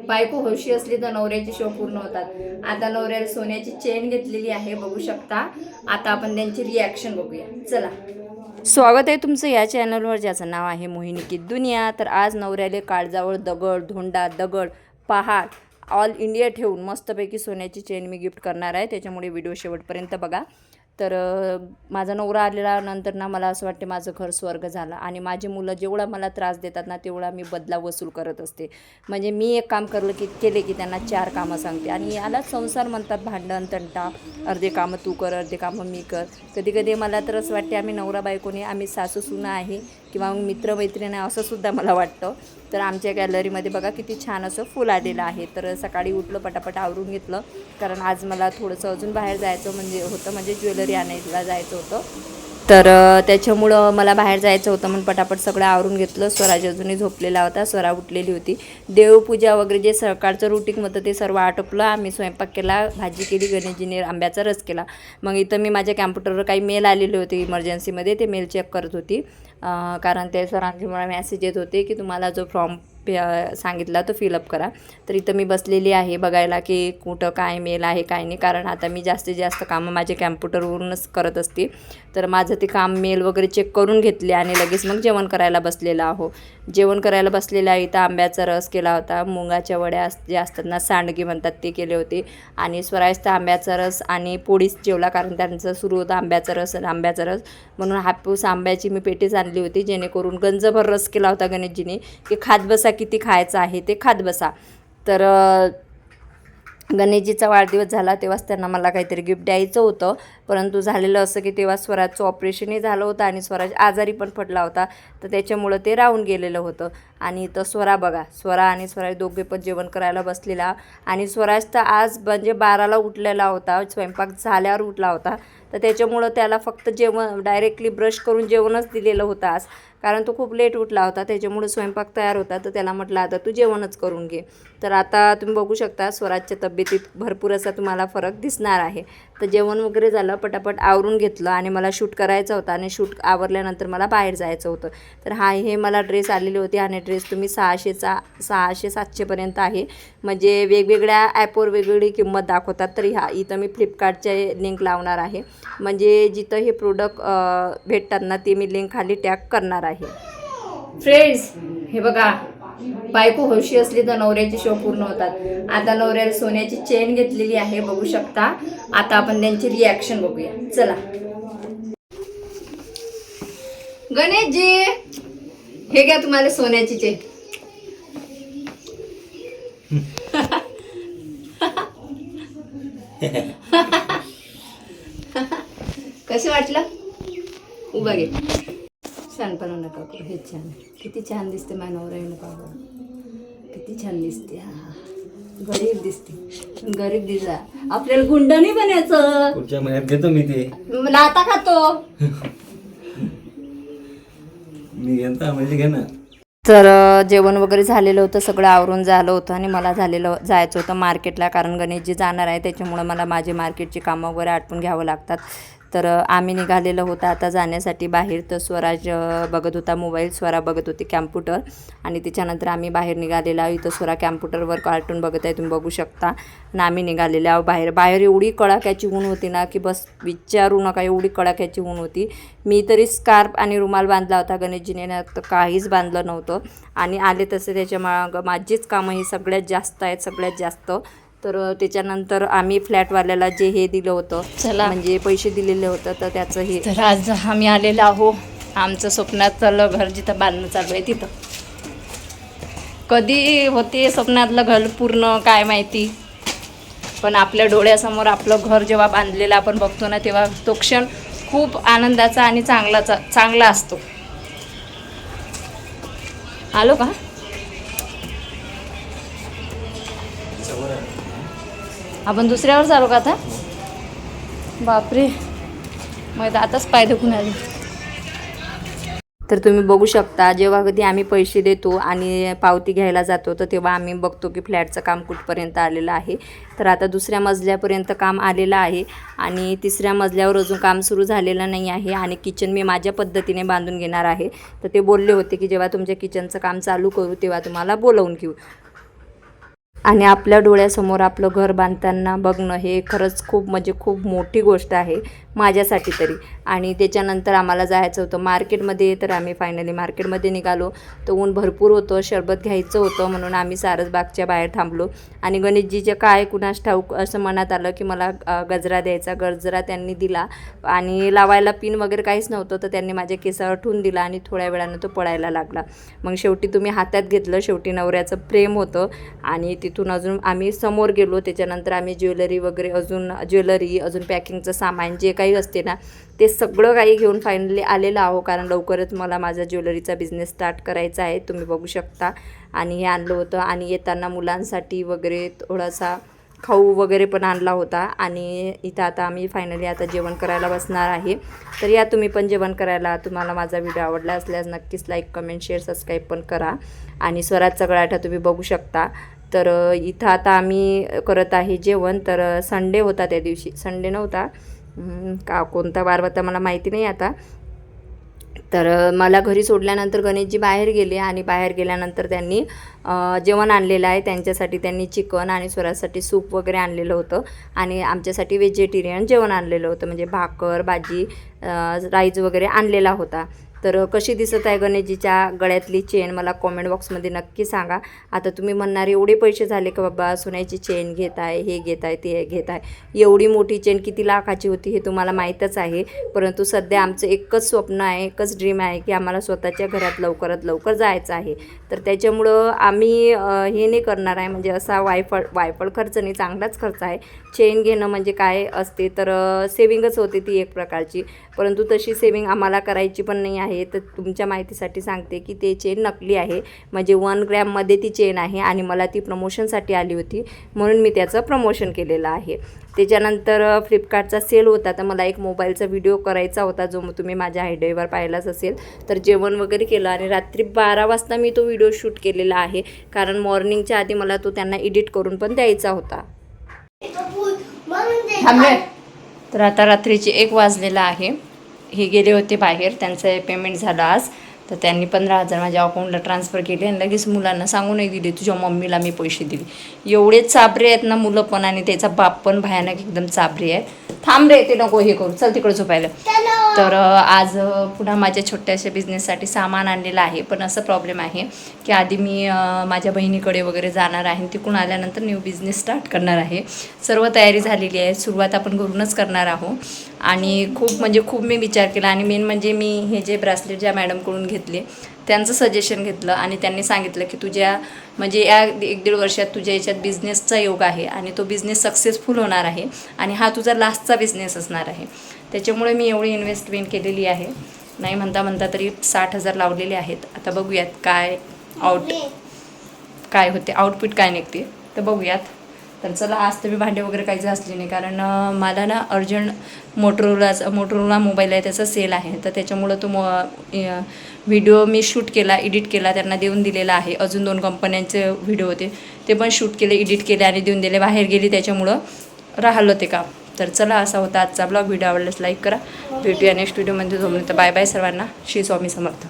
बायको हौशी असली तर नवऱ्याचे शौक पूर्ण होतात। आता नवऱ्याला सोन्याची चेन घेतलेली आहे, बघू शकता। आता आपण त्यांची रिॲक्शन बघूया, चला। स्वागत आहे तुमचं या चॅनलवर, ज्याचं नाव आहे मोहिनी की दुनिया। तर आज नवऱ्याले काळजावर दगड, धोंडा, दगड, पहाड, ऑल इंडिया ठेवून मस्तपैकी सोन्याची चेन मी गिफ्ट करणार आहे, त्याच्यामुळे व्हिडिओ शेवटपर्यंत बघा। तर माझा नवरा आलेला नंतर ना मला असं वाटते माझं घर स्वर्ग झालं, आणि माझी मुलं जेवढा मला त्रास देतात ना तेवढा मी बदला वसूल करत असते। म्हणजे मी एक काम केले की त्यांना 4 कामं सांगते, आणि याला संसार म्हणतात। भांडण तंटा, अर्धे कामं तू कर, अर्धे कामं मी कर। कधी कधी मला तर असं वाटते आम्ही नवरा बायकोने, आम्ही सासू सुना आहे किंवा मग मित्रमैत्रिणी, असं सुद्धा मला वाटतं। तर आमच्या गॅलरीमध्ये बघा किती छान असं फुल आलेलं आहे। तर सकाळी उठलं, पटापट आवरून घेतलं, कारण आज मला थोडंसं अजून बाहेर जायचं म्हणजे ज्वेलरी आणायला जायचं होतं। तर त्याच्यामुळं मला बाहेर जायचं होतं म्हणून पटापट सगळं आवरून घेतलं। स्वराज अजूनही झोपलेला होता, स्वरा उठलेली होती। देवपूजा वगैरे जे सकाळचं रुटीन होतं ते सर्व आटोपलं। आम्ही स्वयंपाक केला, भाजी केली, गणेशजीने आंब्याचा रस केला। मग इथं मी माझ्या कॅम्प्युटरवर काही मेल आलेले होते इमर्जन्सीमध्ये, ते मेल चेक करत होती, कारण ते सरांचे मला मेसेज येत होते की तुम्हाला जो फॉर्म सांगितला तो फिलअप करा। तर इथं मी बसलेली आहे बघायला की कुठं काय मेल आहे काय नाही, कारण आता मी जास्तीत जास्त कामं माझ्या कॅम्प्युटरवरूनच करत असते। तर माझं ते काम मेल वगैरे चेक करून घेतले आणि लगेच मग जेवण करायला बसलेलं आहो। जेवण करायला बसलेलं आहे, इथं आंब्याचा रस केला होता, मुंगाच्या वड्या जे असतात ना, सांडगे म्हणतात, ते केले होते। आणि स्वराज तर आंब्याचा रस आणि पोळीच जेवला, कारण त्यांचं सुरू होतं आंब्याचा रस म्हणून हापूस आंब्याची मी पेटीच आणली होती, जेणेकरून गंजभर रस केला होता गणेशजीने की खात बसा, किती खायचं आहे ते खात बसा। तर गणेशजीचा वाढदिवस झाला तेव्हाच त्यांना मला काहीतरी गिफ्ट द्यायचं होतं, परंतु झालेलं असं की तेव्हा स्वराजचं ऑपरेशनही झालं होतं आणि स्वराज आजारी पण पडला होता, तर त्याच्यामुळं ते राहून गेलेलं होतं। आणि तर स्वरा बघा, स्वरा आणि स्वराज दोघे पण जेवण करायला बसलेला, आणि स्वराज तर आज म्हणजे 12ला उठलेला होता, स्वयंपाक झाल्यावर उठला होता। तर त्याच्यामुळं त्याला फक्त जेवण डायरेक्टली ब्रश करून जेवणच दिलेलं होतं आज, कारण तो खूप लेट उठला होता, त्याच्यामुळे स्वयंपाक तयार होता। तर त्याला म्हटलं आता तू जेवणच करून घे। तर आता तुम्ही बघू शकता स्वराजच्या तब्येतीत भरपूर असा तुम्हाला फरक दिसणार आहे। तर जेवण वगैरे झालं, पटापट आवरून घेतलं, आणि मला शूट करायचं होतं, आणि शूट आवरल्यानंतर मला बाहेर जायचं होतं। तर हे मला ड्रेस आलेले होते, आणि ड्रेस तुम्ही 600-700पर्यंत आहे, म्हणजे वेगवेगळ्या ॲपवर वेगवेगळी किंमत दाखवतात। तर इथं मी फ्लिपकार्टचे लिंक लावणार आहे, म्हणजे जिथं हे प्रोडक्ट भेटतात ना ते मी लिंक खाली टॅग करणार आहे। फ्रेंड्स, हे बघा, बायको हौशी असली तर नवऱ्याचे शौक पूर्ण होतात। आता नवऱ्याला सोन्याची चेन घेतलेली आहे, बघू शकता। आता आपण त्यांची रिॲक्शन बघूया, चला। गणेशजी, हे घ्या तुम्हाला सोन्याची चेन। कसं वाटलं? उभा घे, छानपणा नका करू, हे छान, किती छान दिसते माझ्या नवऱ्याने, बाबा किती छान दिसते। हा, गरीब दिसते, गरीब दिसा, आपल्याला गुंड नाही बनायचं। पुढच्या महिन्यात घेतो मी ते, लाता खातो मी घेता म्हणजे घे ना। तर जेवण वगैरे झालेलं होतं, सगळं आवरून झालं होतं, आणि मला जायचं होतं मार्केटला, कारण गणेशजी जाणार आहे, त्याच्यामुळं मला माझे मार्केटची कामं वगैरे आटपून घ्यावं लागतात। तर आम्ही निघालेलं होतं आता जाण्यासाठी बाहेर। तर स्वराज बघत होता मोबाईल, स्वरा बघत होती कॅम्प्युटर, आणि त्याच्यानंतर आम्ही बाहेर निघालेला आहोत। इथं स्वरा कॅम्प्युटरवर कार्टून बघत आहे, तुम्ही बघू शकता। आणि आम्ही निघालेले आहोत बाहेर एवढी कडाक्याची ऊन होती ना की बस विचारू नका, एवढी कडाक्याची ऊन होती। मी तरी स्कार्फ आणि रुमाल बांधला होता, गणेशजीने तर काहीच बांधलं नव्हतं, आणि आले तसे त्याच्या मागं माझीच कामं ही सगळ्यात जास्त आहेत, सगळ्यात जास्त। तर त्याच्यानंतर आम्ही फ्लॅटवाल्याला जे हे दिलं होतं, चला म्हणजे पैसे दिलेले होतं, तर त्याचं हे, तर आज आम्ही आलेलो आहो आमचं स्वप्नातलं घर जिथं बांधणं चालू आहे तिथं। कधी होते स्वप्नातलं घर पूर्ण काय माहिती, पण आपल्या डोळ्यासमोर आपलं घर जेव्हा बांधलेलं आपण बघतो ना, तेव्हा तो क्षण खूप आनंदाचा आणि चांगला असतो। आलो का? आपण दुसऱ्यावर चालू का आता? बापरे, मग आताच पाय दुखून आले। तर तुम्ही बघू शकता, जेव्हा कधी आम्ही पैसे देतो आणि पावती घ्यायला जातो, तर तेव्हा आम्ही बघतो की फ्लॅटचं काम कुठपर्यंत आलेलं आहे। तर आता दुसऱ्या मजल्यापर्यंत काम आलेलं आहे, आणि तिसऱ्या मजल्यावर अजून काम सुरू झालेलं नाही आहे, आणि किचन मी माझ्या पद्धतीने बांधून घेणार आहे। तर ते बोलले होते की जेव्हा तुमच्या किचनचं काम चालू करू तेव्हा तुम्हाला बोलवून घेऊ। आणि आपल्या डोळ्यासमोर आपलं घर बांधताना बघणं हे खरंच खूप म्हणजे खूप मोठी गोष्ट आहे माझ्यासाठी तरी. आणि त्याच्यानंतर आम्हाला जायचं होतं मार्केटमध्ये, तर आम्ही फायनली मार्केटमध्ये निघालो. तर ऊन भरपूर होतं, शरबत घ्यायचं होतं म्हणून आम्ही सारसबागच्या बाहेर थांबलो. आणि गणेशजीच्या काय कुणास ठाऊक असं मनात आलं की मला गजरा द्यायचा. गजरा त्यांनी दिला आणि लावायला पिन वगैरे काहीच नव्हतं, तर त्यांनी माझ्या केसावर ठेवून दिला आणि थोड्या वेळानं तो पडायला लागला. मग शेवटी तुम्ही हातात घेतलं. शेवटी नवऱ्याचं प्रेम होतं. आणि तिथून अजून आम्ही समोर गेलो. त्याच्यानंतर आम्ही ज्वेलरी वगैरे अजून पॅकिंगचं सामान जे काही असते ना ते सगळं काही घेऊन फायनली आलेलं आहो, कारण लवकरच मला माझा ज्वेलरीचा बिझनेस स्टार्ट करायचा आहे, तुम्ही बघू शकता. आणि हे आणलं होतं. आणि येताना मुलांसाठी वगैरे थोडासा खाऊ वगैरे पण आणला होता. आणि इथं आता आम्ही फायनली आता जेवण करायला बसणार आहे. तर या तुम्ही पण जेवण करायला. तुम्हाला माझा व्हिडिओ आवडला असल्यास नक्कीच लाईक, कमेंट, शेअर, सबस्क्राईब पण करा. आणि स्वराजचा गळाठा तुम्ही बघू शकता. तर इथं आता आम्ही करत आहे जेवण. तर संडे होता, त्या दिवशी संडे नव्हता का कोणता वार होता मला माहिती नाही आता. तर मला घरी सोडल्यानंतर गणेशजी बाहेर गेले आणि बाहेर गेल्यानंतर त्यांनी जेवण आणलेलं आहे. त्यांच्यासाठी त्यांनी चिकन आणि स्वरासाठी सूप वगैरे आणलेलं होतं. आणि आमच्यासाठी व्हेजिटेरियन जेवण आणलेलं होतं, म्हणजे भाकर, भाजी, राईस वगैरे आणलेला होता. तर कशी दिसत आहे गणेशजीच्या गळ्यातली चेन मला कॉमेंट बॉक्समध्ये नक्की सांगा. आता तुम्ही म्हणणार एवढे पैसे झाले का बाबा, सोन्याची चेन घेत आहे, हे घेत आहे, ते घेत आहे. एवढी मोठी चेन किती लाखाची होती हे तुम्हाला माहीतच आहे. परंतु सध्या आमचं एकच स्वप्न आहे, एकच ड्रीम आहे की आम्हाला स्वतःच्या घरात लवकरात लवकर जायचं आहे. तर त्याच्यामुळं आम्ही हे नाही करणार आहे, म्हणजे असा वायफळ खर्च नाही, चांगलाच खर्च आहे. चेन घेणं म्हणजे काय असते तर सेविंगच होते ती एक प्रकारची. परंतु तशी सेविंग आम्हाला करायची पण नाही आहे. तर तुमच्या माहितीसाठी सांगते की ते चेन नकली आहे, म्हणजे 1 ग्रॅममध्ये ती चेन आहे. आणि मला ती प्रमोशनसाठी आली होती म्हणून मी त्याचं प्रमोशन केलेलं आहे. त्याच्यानंतर फ्लिपकार्टचा सेल होता, तर मला एक मोबाईलचा व्हिडिओ करायचा होता, जो तुम्ही माझ्या आयडीवर पाहिलाच असेल. तर जेवण वगैरे केलं आणि रात्री 12 वाजता मी तो व्हिडिओ शूट केलेला आहे, कारण मॉर्निंगच्या आधी मला तो त्यांना एडिट करून पण द्यायचा होता. तर आता रात्रीचे 1 वाजलेला आहे. हे गेले होते बाहेर, त्यांचं पेमेंट झालं आज. तर त्यांनी 15,000 माझ्या अकाउंटला ट्रान्सफर केले आणि लगेच मुलांना सांगूनही दिले तुझ्या मम्मीला मी पैसे दिले. एवढे चाबरे आहेत ना मुलं पण, आणि त्याचा बाप पण भयानक एकदम चाबरे आहे. थांब रे, ते नको हे करू, चल तिकडे झोपायला. तर आज पुन्हा माझ्या छोट्याशा बिझनेससाठी सामान आणलेलं आहे. पण असं प्रॉब्लेम आहे की आधी मी माझ्या बहिणीकडे वगैरे जाणार आहे, तिकडून आल्यानंतर न्यू बिझनेस स्टार्ट करणार आहे. सर्व तयारी झालेली आहे, सुरुवात आपण घरूनच करणार आहोत. आणि खूप मी विचार केला. आणि मेन म्हणजे मी हे जे ब्रासलेट ज्या मॅडमकडून घेतले त्यांचं सजेशन घेतलं आणि त्यांनी सांगितलं की तुझ्या म्हणजे या 1-1.5 वर्षात तुझ्या याच्यात बिझनेसचा योग आहे आणि तो बिझनेस सक्सेसफुल होणार आहे आणि हा तुझा लास्टचा बिझनेस असणार आहे. त्याच्यामुळे मी एवढी इन्व्हेस्टमेंट केलेली आहे. नाही म्हणता तरी 60,000 लावलेले आहेत. आता बघूयात काय होते, आउटपुट काय निघते तर बघूयात. तर चला, आज तर मी भांडे वगैरे काहीच घासले नाही, कारण मला ना अर्जंट मोटरोला मोबाईल आहे, त्याचा सेल आहे. तर त्याच्यामुळं तो व्हिडिओ मी शूट केला, एडिट केला, त्यांना देऊन दिलेला आहे. अजून 2 कंपन्यांचे व्हिडिओ होते, ते पण शूट केले, एडिट केले आणि देऊन दिले. बाहेर गेली त्याच्यामुळं राहिलं ते काम. तर चला, असा होता आजचा ब्लॉग. व्हिडिओ आवडल्यास लाईक करा. भेटूया नेक्स्ट व्हिडिओमध्ये. तर बाय बाय सर्वांना. श्री स्वामी समर्थ.